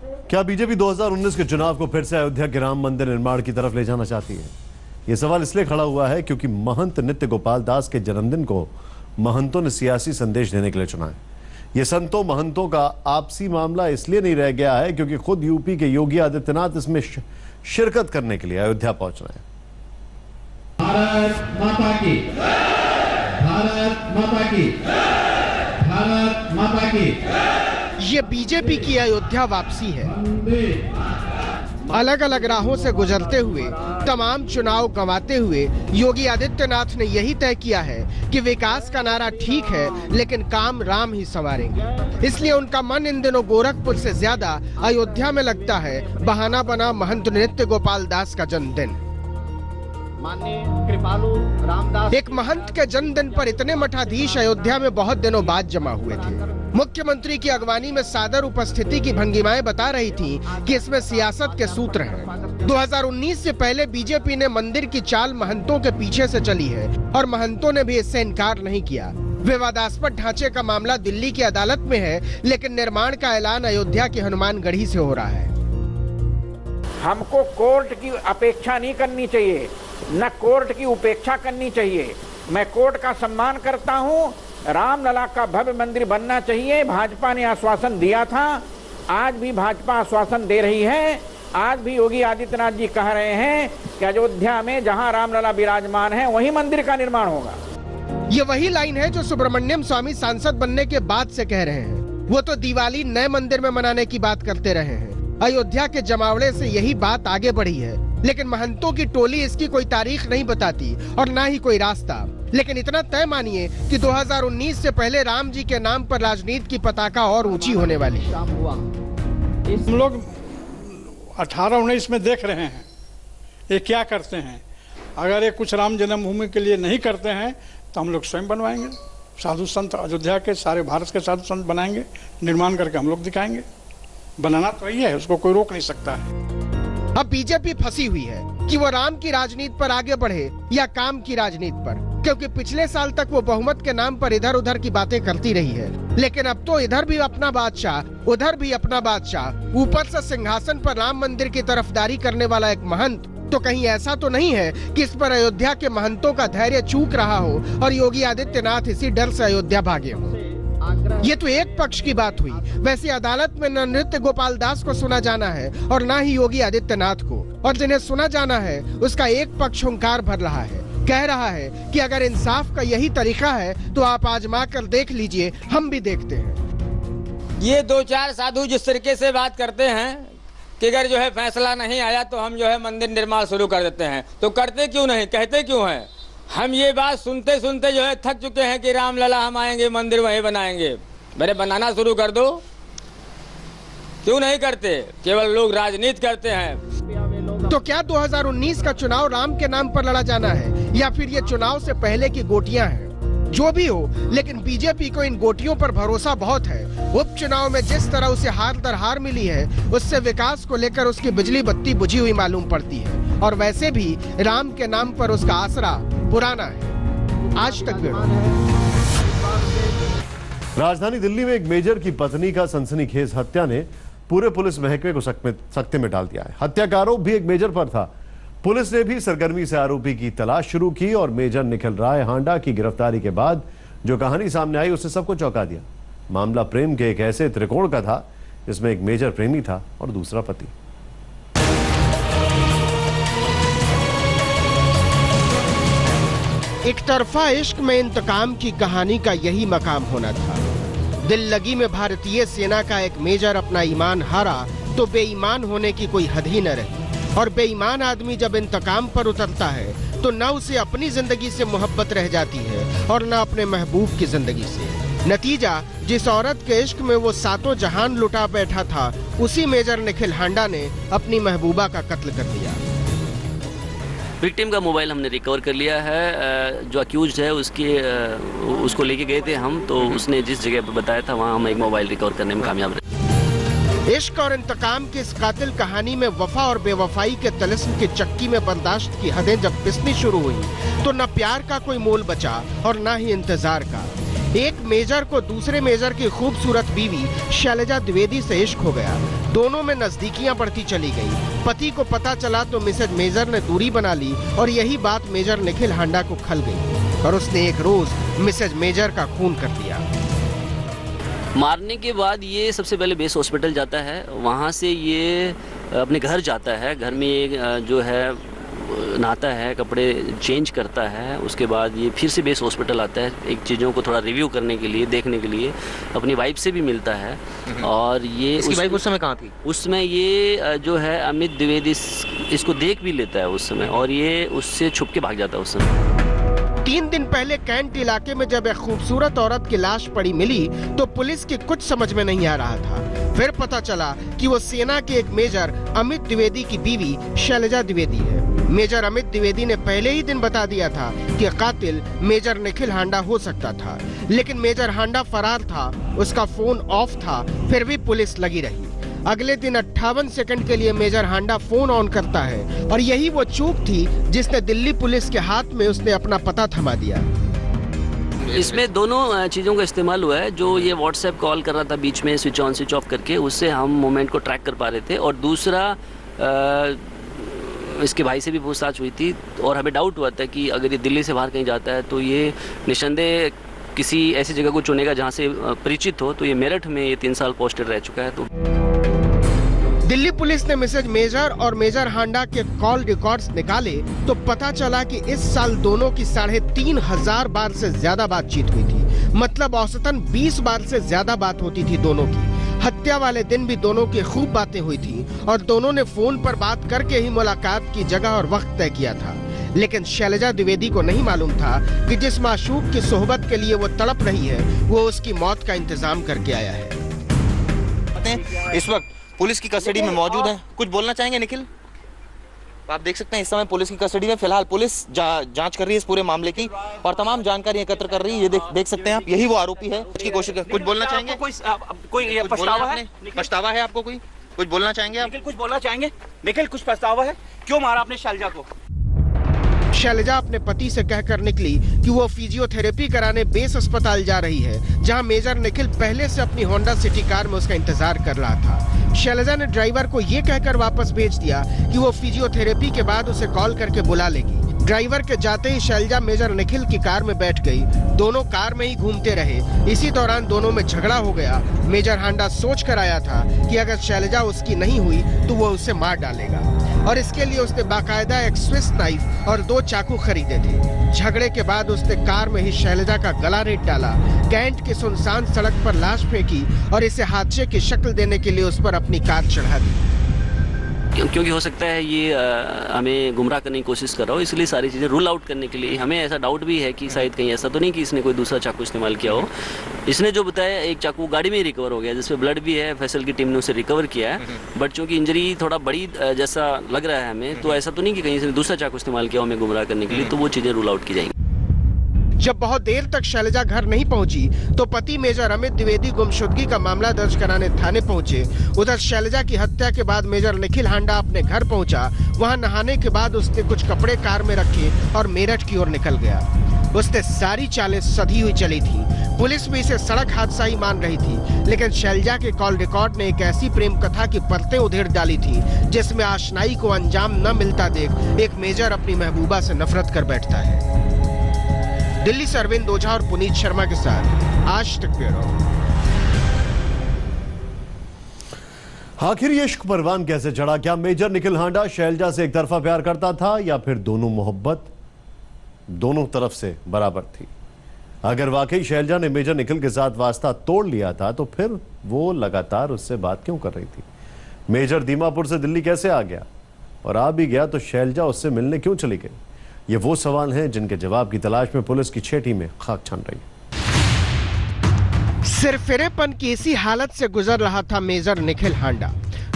क्या बीजेपी 2019 के चुनाव को फिर से अयोध्या के राम मंदिर निर्माण की तरफ ले जाना चाहती है? यह सवाल इसलिए खड़ा हुआ है क्योंकि महंत नित्य गोपाल दास के जन्मदिन को महंतों ने सियासी संदेश देने के लिए चुना है। यह संतों महंतों का आपसी मामला इसलिए नहीं रह गया है क्योंकि खुद यूपी के योगी आदित्यनाथ इसमें शिरकत करने के लिए अयोध्या पहुंच रहे हैं। भारत माता की, भारत माता की, भारत माता की। ये बीजेपी की अयोध्या वापसी है। अलग अलग राहों से गुजरते हुए, तमाम चुनाव गंवाते हुए योगी आदित्यनाथ ने यही तय किया है कि विकास का नारा ठीक है लेकिन काम राम ही संवारेंगे। इसलिए उनका मन इन दिनों गोरखपुर से ज्यादा अयोध्या में लगता है। बहाना बना महंत नित्य गोपाल दास का जन्मदिन। माननीय कृपालु रामदास एक महंत के जन्मदिन पर इतने मठाधीश अयोध्या में बहुत दिनों बाद जमा हुए थे। मुख्यमंत्री की अगवानी में सादर उपस्थिति की भंगिमाएं बता रही थी कि इसमें सियासत के सूत्र हैं। 2019 से पहले बीजेपी ने मंदिर की चाल महंतों के पीछे से चली है और महंतों ने भी इससे इनकार नहीं किया। विवादास्पद ढांचे का मामला दिल्ली की अदालत में है, लेकिन निर्माण का ऐलान अयोध्या की हनुमानगढ़ी से हो रहा है। हमको कोर्ट की अपेक्षा नहीं करनी चाहिए, न कोर्ट की उपेक्षा करनी चाहिए। मैं कोर्ट का सम्मान करता हूं। रामलला का भव्य मंदिर बनना चाहिए। भाजपा ने आश्वासन दिया था, आज भी भाजपा आश्वासन दे रही है। आज भी योगी आदित्यनाथ जी कह रहे हैं कि अयोध्या में जहां रामलला विराजमान है वहीं मंदिर का निर्माण होगा। ये वही लाइन है जो सुब्रमण्यम स्वामी सांसद बनने के बाद से कह रहे हैं। वो तो दिवाली नए मंदिर में मनाने की बात करते रहे हैं। अयोध्या के जमावड़े से यही बात आगे बढ़ी है, लेकिन महंतों की टोली इसकी कोई तारीख नहीं बताती और ना ही कोई रास्ता। लेकिन इतना तय मानिए कि 2019 से पहले राम जी के नाम पर राजनीति की पताका और ऊंची होने वाली है। हम लोग 18-19 में देख रहे हैं ये क्या करते हैं। अगर ये कुछ राम जन्मभूमि के लिए नहीं करते हैं तो हम लोग स्वयं बनवाएंगे। साधु संत अयोध्या के, सारे भारत के साधु संत बनाएंगे, निर्माण करके हम लोग दिखाएंगे। बनाना तो ही है, उसको कोई रोक नहीं सकता है। अब बीजेपी फंसी हुई है कि वो राम की राजनीति पर आगे बढ़े या काम की राजनीति पर, क्योंकि पिछले साल तक वो बहुमत के नाम पर इधर उधर की बातें करती रही है। लेकिन अब तो इधर भी अपना बादशाह, उधर भी अपना बादशाह, ऊपर से सिंहासन पर राम मंदिर की तरफदारी करने वाला एक महंत। तो कहीं ऐसा तो नहीं है कि इस पर अयोध्या के महंतों का धैर्य चूक रहा हो और योगी आदित्यनाथ इसी डर से अयोध्या भागे हो। ये तो एक पक्ष की बात हुई। वैसे अदालत में न नित्य गोपाल दास को सुना जाना है और ना ही योगी आदित्यनाथ को, और जिन्हें सुना जाना है उसका एक पक्ष हुंकार भर रहा है, कह रहा है कि अगर इंसाफ का यही तरीका है तो आप आजमा कर देख लीजिए, हम भी देखते हैं। ये 2-4 साधु जिस तरीके से बात करते हैं कि अगर जो है फैसला नहीं आया तो हम जो है मंदिर निर्माण शुरू कर देते हैं, तो करते क्यों नहीं, कहते क्यों हैं? हम ये बात सुनते सुनते जो है थक चुके हैं कि रामलला हम आएंगे, मंदिर वहीं बनाएंगे। मेरे बनाना शुरू कर दो। क्यों नहीं करते? केवल लोग राजनीति करते हैं। तो क्या 2019 का चुनाव राम के नाम पर लड़ा जाना है या फिर ये चुनाव से पहले की गोटियां हैं? जो भी हो, लेकिन बीजेपी को इन गोटियों पर भरोसा बहुत है। उपचुनाव में जिस तरह उसे हार दर हार मिली है, उससे विकास को लेकर उसकी बिजली बत्ती बुझी हुई मालूम पड़ती है। और वैसे भी राम के नाम पर उसका आसरा पुराना है। आज तक ब्यूरो। राजधानी दिल्ली में एक मेजर की पत्नी का सनसनीखेज हत्या ने पूरे पुलिस महकमे को सकते में डाल दिया है। हत्या का आरोप भी एक मेजर पर था। पुलिस ने भी सरगर्मी से आरोपी की तलाश शुरू की और मेजर निखिल राय हांडा की गिरफ्तारी के बाद जो कहानी सामने आई उसने सबको चौंका दिया। मामला प्रेम के एक ऐसे त्रिकोण का था जिसमें एक मेजर प्रेमी था और दूसरा पति। एक तरफा इश्क में इंतकाम की कहानी का यही मकाम होना था। दिल लगी में भारतीय सेना का एक मेजर अपना ईमान हारा तो बेईमान होने की कोई हद ही न रही। और बेईमान आदमी जब इंतकाम पर उतरता है तो न उसे अपनी जिंदगी से मोहब्बत रह जाती है और न अपने महबूब की जिंदगी से। नतीजा, जिस औरत के इश्क में वो सातों जहान लुटा बैठा था, उसी मेजर निखिल हांडा ने अपनी महबूबा का कत्ल कर दिया। विक्टिम का मोबाइल हमने रिकवर कर लिया है। जो अक्यूज्ड है उसको लेके गए थे हम, तो उसने जिस जगह पर बताया था वहाँ हम एक मोबाइल रिकवर करने में कामयाब रहे। इश्क और इंतकाम की इस कातिल कहानी में वफा और बेवफाई के तिलिस्म की चक्की में बर्दाश्त की हदें जब पिसनी शुरू हुई तो न प्यार का कोई मोल बचा और न ही इंतजार का। एक मेजर को दूसरे मेजर की खूबसूरत बीवी शैलजा द्विवेदी से इश्क हो गया। दोनों में नजदीकियां बढ़ती चली गई। पति को पता चला तो मिसेज मेजर ने दूरी बना ली और यही बात मेजर निखिल हांडा को खल गई और उसने एक रोज मिसेज मेजर का खून कर दिया। मारने के बाद ये सबसे पहले बेस हॉस्पिटल जाता है, वहाँ से ये अपने घर जाता है। घर में ये जो है नहाता है, कपड़े चेंज करता है, उसके बाद ये फिर से बेस हॉस्पिटल आता है एक चीज़ों को थोड़ा रिव्यू करने के लिए, देखने के लिए। अपनी वाइफ से भी मिलता है। और ये इसकी वाइफ उस समय कहाँ थी? उस समय ये जो है अमित द्विवेदी इसको देख भी लेता है उस समय, और ये उससे छुप के भाग जाता है उस समय। 3 दिन पहले कैंट इलाके में जब एक खूबसूरत औरत की लाश पड़ी मिली तो पुलिस की कुछ समझ में नहीं आ रहा था। फिर पता चला कि वो सेना के एक मेजर अमित द्विवेदी की बीवी शैलजा द्विवेदी है। मेजर अमित द्विवेदी ने पहले ही दिन बता दिया था कि कातिल मेजर निखिल हांडा हो सकता था, लेकिन मेजर हांडा फरार था, उसका फोन ऑफ था, फिर भी पुलिस लगी रही। अगले दिन 58 सेकंड के लिए मेजर हांडा फोन ऑन करता है और यही वो चूक थी जिसने दिल्ली पुलिस के हाथ में उसने अपना पता थमा दिया। इसमें दोनों चीज़ों का इस्तेमाल हुआ है। जो ये व्हाट्सएप कॉल कर रहा था बीच में स्विच ऑन स्विच ऑफ करके, उससे हम मोमेंट को ट्रैक कर पा रहे थे। और दूसरा इसके भाई से भी पूछताछ हुई थी और हमें डाउट हुआ था कि अगर ये दिल्ली से बाहर कहीं जाता है तो ये निसंदेह किसी ऐसी जगह को चुनेगा जहाँ से परिचित हो। तो ये मेरठ में ये 3 साल पोस्टेड रह चुका है। तो दिल्ली पुलिस ने मिसेज मेजर और मेजर हांडा के कॉल रिकॉर्ड्स निकाले तो पता चला कि इस साल दोनों की 3,500 बार से ज्यादा बातचीत हुई थी। मतलब औसतन 20 बार से ज्यादा बात होती थी दोनों की। हत्या वाले दिन भी दोनों की खूब बातें हुई थी और दोनों ने फोन पर बात करके ही मुलाकात की जगह और वक्त तय किया था। लेकिन शैलजा द्विवेदी को नहीं मालूम था कि जिस माशूक की सोहबत के लिए वो तड़प रही है वो उसकी मौत का इंतजाम करके आया है। इस वक्त पुलिस की कस्टडी में मौजूद है। कुछ बोलना चाहेंगे निखिल? आप देख सकते हैं इस समय पुलिस की कस्टडी में फिलहाल पुलिस जांच कर रही है इस पूरे मामले की और तमाम जानकारी एकत्र कर रही है। ये देख सकते हैं आप, यही वो आरोपी है की कोशिश कर। कुछ बोलना चाहेंगे? कोई पछतावा है? पछतावा है आपको? कोई कुछ बोलना चाहेंगे आप? निखिल कुछ बोलना चाहेंगे? निखिल कुछ पछतावा है? क्यों मारा आपने शैलजा को? शैलजा अपने पति से कहकर निकली कि वो फिजियोथेरेपी कराने बेस अस्पताल जा रही है, जहां मेजर निखिल पहले से अपनी होंडा सिटी कार में उसका इंतजार कर रहा था। शैलजा ने ड्राइवर को ये कहकर वापस भेज दिया कि वो फिजियोथेरेपी के बाद उसे कॉल करके बुला लेगी। ड्राइवर के जाते ही शैलजा मेजर निखिल की कार में बैठ गई। दोनों कार में ही घूमते रहे। इसी दौरान दोनों में झगड़ा हो गया। मेजर हांडा सोच कर आया था कि अगर शैलजा उसकी नहीं हुई तो वो उसे मार डालेगा और इसके लिए उसने बाकायदा एक स्विस नाइफ और 2 चाकू खरीदे थे। झगड़े के बाद उसने कार में ही शैलजा का गला रेत डाला, कैंट की सुनसान सड़क पर लाश फेंकी और इसे हादसे की शक्ल देने के लिए उस पर अपनी कार चढ़ा दी। क्योंकि हो सकता है ये हमें गुमराह करने की कोशिश कर रहा हो, इसलिए सारी चीज़ें रूल आउट करने के लिए हमें ऐसा डाउट भी है कि शायद कहीं ऐसा तो नहीं कि इसने कोई दूसरा चाकू इस्तेमाल किया हो। इसने जो बताया एक चाकू गाड़ी में ही रिकवर हो गया जिसमें ब्लड भी है। फैसल की टीम ने उसे रिकवर किया है, बट चूंकि इंजरी थोड़ा बड़ी जैसा लग रहा है हमें, तो ऐसा तो नहीं कि कहीं इसने दूसरा चाकू इस्तेमाल किया हो हमें गुमराह करने के लिए, तो वो चीज़ें रूल आउट की जाएंगी। जब बहुत देर तक शैलजा घर नहीं पहुंची तो पति मेजर अमित द्विवेदी गुमशुदगी का मामला दर्ज कराने थाने पहुंचे। उधर शैलजा की हत्या के बाद मेजर निखिल हांडा अपने घर पहुंचा। वहां नहाने के बाद उसने कुछ कपड़े कार में रखे और मेरठ की ओर निकल गया। उसने सारी चालें सधी हुई चली थी। पुलिस भी इसे सड़क हादसा ही मान रही थी, लेकिन शैलजा के कॉल रिकॉर्ड ने एक ऐसी प्रेम कथा की परतें उधेड़ डाली थी जिसमें आशनाई को अंजाम न मिलता देख एक मेजर अपनी महबूबा से नफरत कर बैठता है। दिल्ली से अरविंद ओझा और पुनीत शर्मा के साथ आज तक ब्यूरो। आखिर ये इश्क परवान कैसे चढ़ा? क्या मेजर निखिल हांडा शैलजा से एक तरफा प्यार करता था या फिर दोनों मोहब्बत दोनों तरफ से बराबर थी? अगर वाकई शैलजा ने मेजर निखिल के साथ वास्ता तोड़ लिया था तो फिर वो लगातार उससे बात क्यों कर रही थी? मेजर दीमापुर से दिल्ली कैसे आ गया और आ भी गया तो शैलजा उससे मिलने क्यों चली गई? ये वो सवाल हैं जिनके जवाब की तलाश में पुलिस की 6 टीमें खाक छान रही है। सिरफिरेपन की इसी हालत से गुजर रहा था मेजर निखिल हांडा।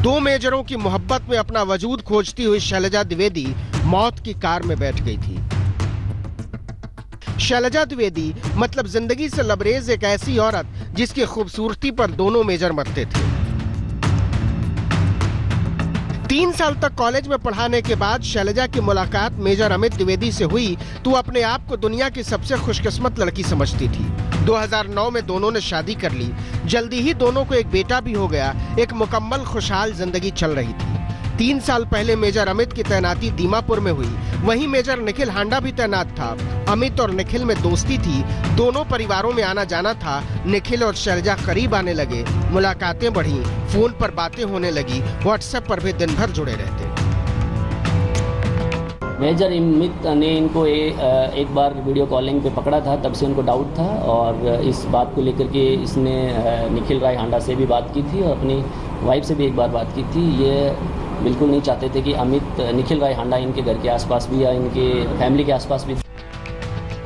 2 मेजरों की मोहब्बत में अपना वजूद खोजती हुई शैलजा द्विवेदी मौत की कार में बैठ गई थी। शैलजा द्विवेदी मतलब जिंदगी से लबरेज एक ऐसी औरत जिसकी खूबसूरती पर दोनों मेजर मरते थे। 3 साल तक कॉलेज में पढ़ाने के बाद शैलजा की मुलाकात मेजर अमित द्विवेदी से हुई तो अपने आप को दुनिया की सबसे खुशकिस्मत लड़की समझती थी। 2009 में दोनों ने शादी कर ली। जल्दी ही दोनों को एक बेटा भी हो गया। एक मुकम्मल खुशहाल जिंदगी चल रही थी। 3 साल पहले मेजर अमित की तैनाती दीमापुर में हुई। वहीं मेजर निखिल हांडा भी तैनात था। अमित और निखिल में दोस्ती थी। दोनों परिवारों में आना जाना था। निखिल और शैलजा करीब आने लगे। मुलाकातें बढ़ी, फोन पर बातें होने लगी, व्हाट्सएप पर भी दिन भर जुड़े रहते। मेजर अमित ने इनको एक बार वीडियो कॉलिंग पे पकड़ा था, तब से उनको डाउट था और इस बात को लेकर के इसने निखिल राय हांडा से भी बात की थी और अपनी वाइफ से भी एक बार बात की थी। ये बिल्कुल नहीं चाहते थे कि अमित निखिल राय हांडा इनके घर के आसपास भी या इनके फैमिली के आसपास भी।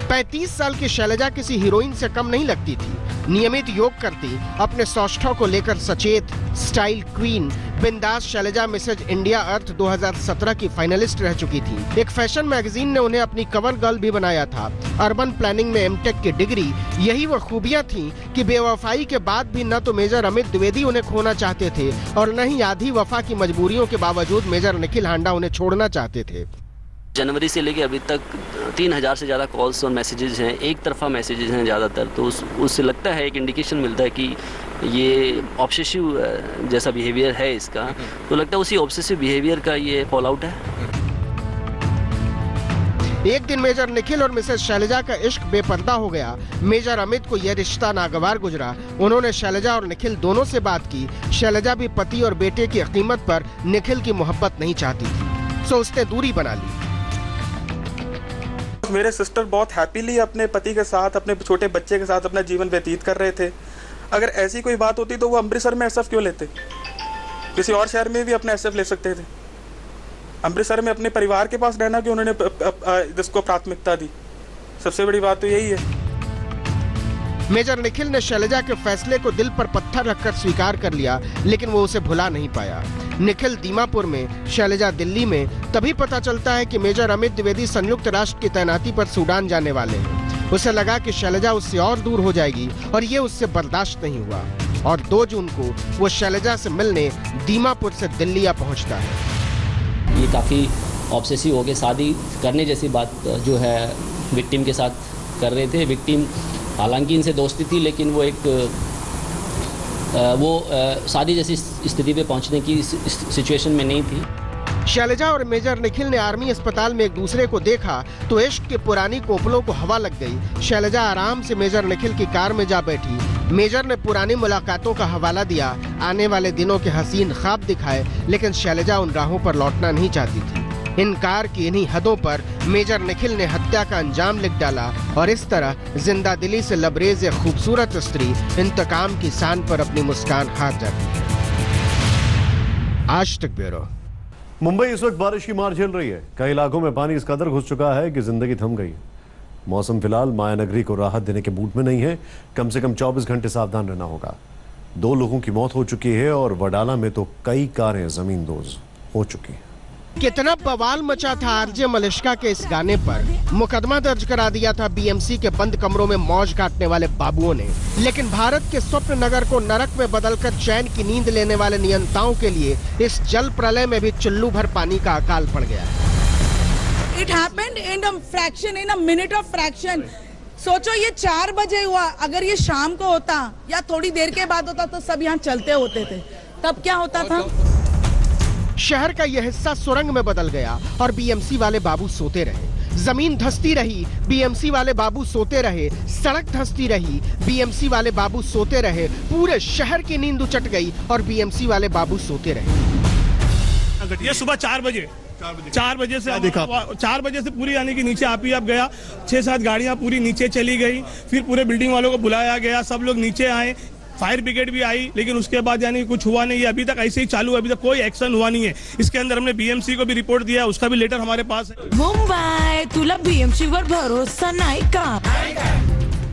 35 साल की शैलजा किसी हीरोइन से कम नहीं लगती थी। नियमित योग करती, अपने सौष्ठव को लेकर सचेत, स्टाइल क्वीन, बिंदास शैलजा मिसेज इंडिया अर्थ 2017 की फाइनलिस्ट रह चुकी थी। एक फैशन मैगजीन ने उन्हें अपनी कवर गर्ल भी बनाया था। अर्बन प्लानिंग में एमटेक की डिग्री, यही वो खूबियां थीं कि बेवफाई के बाद भी न तो मेजर अमित द्विवेदी उन्हें खोना चाहते थे और न ही आधी वफा की मजबूरियों के बावजूद मेजर निखिल हांडा उन्हें छोड़ना चाहते थे। जनवरी से लेकर अभी तक 3000 से ज़्यादा कॉल्स और मैसेजेस हैं, एक तरफा मैसेजेस हैं ज़्यादातर, तो उससे लगता है, एक इंडिकेशन मिलता है कि ये ऑब्सेसिव जैसा बिहेवियर है इसका, तो लगता है उसी ऑब्सेसिव बिहेवियर का ये फॉल आउट है। एक दिन मेजर निखिल और मिसेस शैलजा का इश्क बेपर्दा हो गया। मेजर अमित को यह रिश्ता नागवार गुजरा। उन्होंने शैलजा और निखिल दोनों से बात की। शैलजा भी पति और बेटे की कीमत पर निखिल की मोहब्बत नहीं चाहती थी, सो उसने दूरी बना ली। मेरे सिस्टर बहुत हैप्पीली अपने पति के साथ, अपने छोटे बच्चे के साथ अपना जीवन व्यतीत कर रहे थे। अगर ऐसी कोई बात होती तो वो अमृतसर में एसएफ क्यों लेते? किसी और शहर में भी अपना एसएफ ले सकते थे। अमृतसर में अपने परिवार के पास रहना क्यों उन्होंने इसको प्राथमिकता दी? सबसे बड़ी बात तो यही है। मेजर निखिल ने शैलजा के फैसले को दिल पर पत्थर रखकर स्वीकार कर लिया, लेकिन वो उसे भुला नहीं पाया। निखिल दीमापुर में, शैलजा दिल्ली में। तभी पता चलता है कि मेजर अमित द्विवेदी संयुक्त राष्ट्र की तैनाती पर सूडान जाने वाले हैं। उसे लगा कि शैलजा उससे और दूर हो जाएगी और ये उससे बर्दाश्त नहीं हुआ और 2 जून को वो शैलजा से मिलने दीमापुर से दिल्ली आ पहुंचता है। ये काफ़ी ऑब्सेसिव हो गए, शादी करने जैसी बात जो है विक्टिम के साथ कर रहे थे। विक्टिम हालांकि इनसे दोस्ती थी, लेकिन वो शादी जैसी स्थिति पे पहुंचने की सिचुएशन में नहीं थी। शैलजा और मेजर निखिल ने आर्मी अस्पताल में एक दूसरे को देखा तो इश्क की पुरानी कोपलों को हवा लग गई। शैलजा आराम से मेजर निखिल की कार में जा बैठी। मेजर ने पुरानी मुलाकातों का हवाला दिया, आने वाले दिनों के हसीन ख्वाब दिखाए, लेकिन शैलजा उन राहों पर लौटना नहीं चाहती थी। इनकार की इन्हीं हदों पर मेजर निखिल ने हत्या का अंजाम लिख डाला और इस तरह जिंदा दिली से लबरेज एक खूबसूरत स्त्री इंतकाम की सान पर अपनी मुस्कान हार जाती है। आज तक ब्यूरो। मुंबई इस वक्त बारिश की मार झेल रही है। कई इलाकों में पानी इस कदर घुस चुका है कि जिंदगी थम गई। मौसम फिलहाल माया नगरी को राहत देने के मूड में नहीं है। कम से कम 24 घंटे सावधान रहना होगा। 2 लोगों की मौत हो चुकी है और वडाला में तो कई कारें जमींदोज हो चुकी हैं। कितना बवाल मचा था आरजे मलिश्का के इस गाने पर। मुकदमा दर्ज करा दिया था बीएमसी के बंद कमरों में मौज काटने वाले बाबुओं ने। लेकिन भारत के स्वप्न नगर को नरक में बदलकर चैन की नींद लेने वाले नियंताओं के लिए इस जल प्रलय में भी चुल्लू भर पानी का अकाल पड़ गया। It happened in a fraction, in a minute of fraction. सोचो ये 4 बजे हुआ, अगर ये शाम को होता या थोड़ी देर के बाद होता तो सब यहाँ चलते होते थे, तब क्या होता था? शहर का यह हिस्सा सुरंग में बदल गया और बीएमसी वाले बाबू सोते रहे। जमीन धंसती रही, बीएमसी वाले बाबू सोते रहे। सड़क धंसती रही, बीएमसी वाले बाबू सोते रहे। पूरे शहर की नींद उचट गई और बीएमसी वाले बाबू सोते रहे। ये सुबह 4 बजे से देखा, 4 बजे से पूरी यानी कि नीचे आप गया। 6-7 गाड़ियां पूरी नीचे चली गई। फिर पूरे बिल्डिंग वालों को बुलाया गया, सब लोग नीचे आए, फायर ब्रिगेड भी आई, लेकिन उसके बाद यानी कुछ हुआ नहीं है। अभी तक ऐसे ही चालू है, अभी तक कोई एक्शन हुआ नहीं है। इसके अंदर हमने बीएमसी को भी रिपोर्ट दिया, उसका भी लेटर हमारे पास है। मुंबई तुला बीएमसी पर भरोसा नहीं का?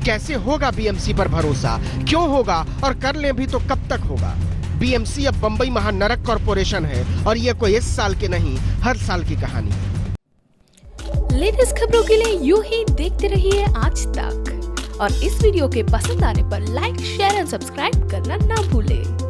कैसे होगा बीएमसी पर भरोसा? क्यों होगा? और कर ले भी तो कब तक होगा? बीएमसी अब बंबई महानरक कॉर्पोरेशन है और ये कोई इस साल की नहीं, हर साल की कहानी है। लेटेस्ट खबरों के लिए यूं ही देखते रहिए आज तक और इस वीडियो के पसंद आने पर लाइक, शेयर एंड सब्सक्राइब करना ना भूलें।